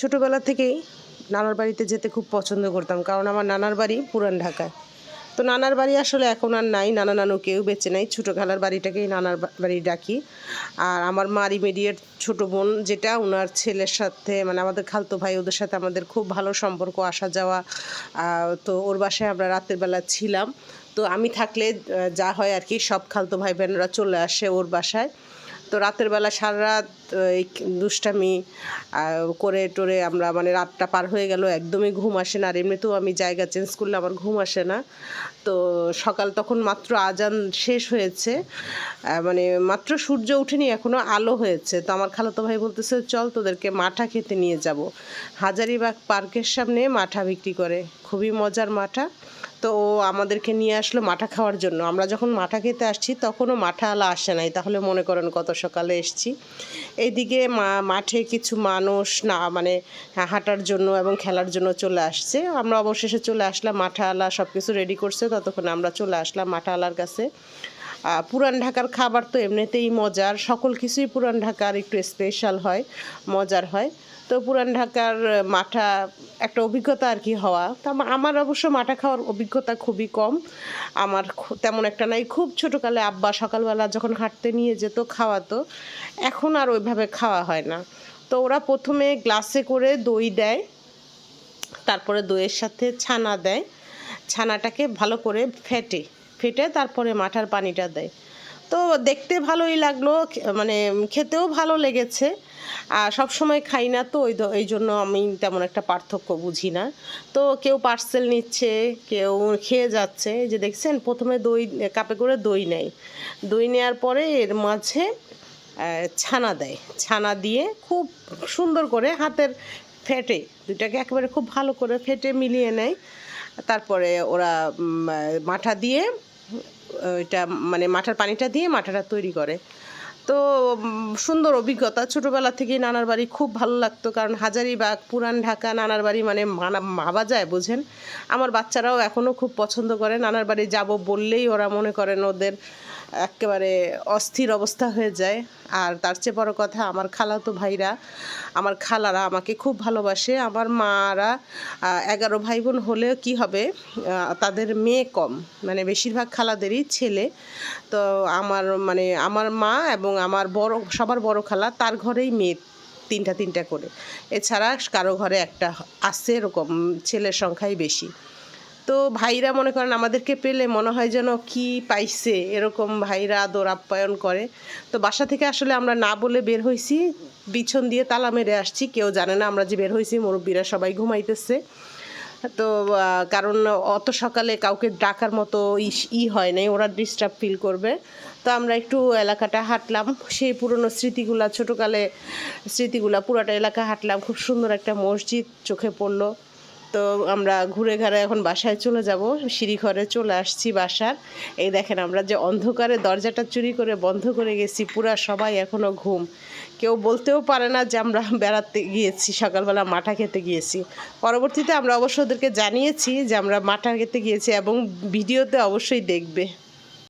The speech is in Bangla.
ছোটোবেলা থেকেই নানার বাড়িতে যেতে খুব পছন্দ করতাম, কারণ আমার নানার বাড়ি পুরান ঢাকায়। তো নানার বাড়ি আসলে এখন আর নাই, নানা নানু কেউ বেঁচে নাই। ছোটো খালার বাড়িটাকেই নানার বাড়ি ডাকি। আর আমার মার ইমিডিয়েট ছোটো বোন যেটা, ওনার ছেলের সাথে মানে আমাদের খালতো ভাই, ওদের সাথে আমাদের খুব ভালো সম্পর্ক, আসা যাওয়া। তো ওর বাসায় আমরা রাতের বেলা ছিলাম। তো আমি থাকলে যা হয় আর কি, সব খালতো ভাই বোনেরা চলে আসে ওর বাসায়। তো রাতের বেলা সারা রাত এই দুষ্টামি করে টোরে আমরা মানে রাতটা পার হয়ে গেল, একদমই ঘুম আসে না। আর এমনিতেও আমি জায়গা চেঞ্জ করলে আমার ঘুম আসে না। তো সকাল তখন মাত্র আজান শেষ হয়েছে, মানে মাত্র সূর্য ওঠেনি, এখনও আলো হয়েছে। তো আমার খালাতো ভাই বলতেছে, চল তোদেরকে মাঠা খেতে নিয়ে যাব। হাজারীবাগ পার্কের সামনে মাঠা বিক্রি করে, খুবই মজার মাঠা। তো ও আমাদেরকে নিয়ে আসলো মাঠা খাওয়ার জন্য। আমরা যখন মাঠা খেতে আসছি তখনও মাঠাওয়ালা আসে নাই, তাহলে মনে করেন কত সকালে এসছি। এইদিকে মাঠে কিছু মানুষ না মানে হাঁটার জন্য এবং খেলার জন্য চলে আসছে। আমরা অবশেষে চলে আসলাম, মাঠাওয়ালা সব কিছু রেডি করছে, ততক্ষণে আমরা চলে আসলাম মাঠাওয়ালার কাছে। পুরান ঢাকার খাবার তো এমনিতেই মজার, সকল কিছুই পুরান ঢাকার একটু স্পেশাল হয়, মজার হয়। তো পুরান ঢাকার মাঠা একটা অভিজ্ঞতা আর কি হওয়া। তা আমার অবশ্য মাঠা খাওয়ার অভিজ্ঞতা খুবই কম, আমার তেমন একটা নাই। খুব ছোটোকালে আব্বা সকালবেলা যখন হাঁটতে নিয়ে যেত খাওয়াতো, এখন আর ওইভাবে খাওয়া হয় না। তো ওরা প্রথমে গ্লাসে করে দই দেয়, তারপরে দইয়ের সাথে ছানা দেয়, ছানাটাকে ভালো করে ফেটে তারপরে মাঠার পানিটা দেয়। তো দেখতে ভালোই লাগলো, মানে খেতেও ভালো লেগেছে। আর সব সময় খাই না তো এই জন্য আমি তেমন একটা পার্থক্য বুঝি না। তো কেউ পার্সেল নিচ্ছে, কেউ খেয়ে যাচ্ছে। এই যে দেখছেন, প্রথমে দই কাপে করে দই নেয়, দই নেওয়ার পরে এর মাঝে ছানা দেয়, ছানা দিয়ে খুব সুন্দর করে হাতের ফেটে দুটাকে একেবারে খুব ভালো করে ফেটে মিলিয়ে নেয়। তারপরে ওরা মাঠা দিয়ে ওইটা মানে মাঠার পানিটা দিয়ে মাঠাটা তৈরি করে। তো সুন্দর অভিজ্ঞতা। ছোটোবেলা থেকেই নানার বাড়ি খুব ভালো লাগতো, কারণ হাজারীবাগ পুরান ঢাকা নানার বাড়ি মানে ভাবা যায়, বোঝেন। আমার বাচ্চারাও এখনও খুব পছন্দ করে, নানার বাড়ি যাব বললেই ওরা মনে করেন ওদের একেবারে অস্থির অবস্থা হয়ে যায়। আর তার চেয়ে বড় কথা, আমার খালাতো ভাইরা, আমার খালারা আমাকে খুব ভালোবাসে। আমার মারা 11 ভাই বোন হলেও কি হবে, তাদের মেয়ে কম, মানে বেশিরভাগ খালাদেরই ছেলে। তো আমার মা এবং আমার সবার বড় খালা, তার ঘরেই মেয়ে তিনটা করে, এছাড়া কারো ঘরে একটা আছে, এরকম ছেলের সংখ্যাই বেশি। তো ভাইরা মনে করেন আমাদেরকে পেলে মনে হয় যেন কি পাইছে, এরকম ভাইরা আদর আপ্যায়ন করে। তো বাসা থেকে আসলে আমরা না বলে বের হয়েছি, পিছন দিয়ে তালা মেরে আসছি, কেউ জানে না আমরা যে বের হয়েছি, মুরব্বীরা সবাই ঘুমাইতেছে। তো কারণ অত সকালে কাউকে ডাকার মতো হয় নাই, ওরা ডিস্টার্ব ফিল করবে। তো আমরা একটু এলাকাটা হাঁটলাম, সেই পুরনো স্মৃতিগুলা, ছোটোকালে স্মৃতিগুলা, পুরাটা এলাকা হাঁটলাম। খুব সুন্দর একটা মসজিদ চোখে পড়লো। তো আমরা ঘুরে ঘাড়ে এখন বাসায় চলে যাব, সিঁড়িঘরে চলে আসছি বাসার। এই দেখেন, আমরা যে অন্ধকারে দরজাটা চুরি করে বন্ধ করে গেছি, পুরা সবাই এখনও ঘুম। কেউ বলতেও পারে না যে আমরা বেড়াতে গিয়েছি, সকালবেলা মাঠা খেতে গিয়েছি। পরবর্তীতে আমরা অবশ্য ওদেরকে জানিয়েছি যে আমরা মাঠা খেতে গিয়েছি, এবং ভিডিওতে অবশ্যই দেখবে।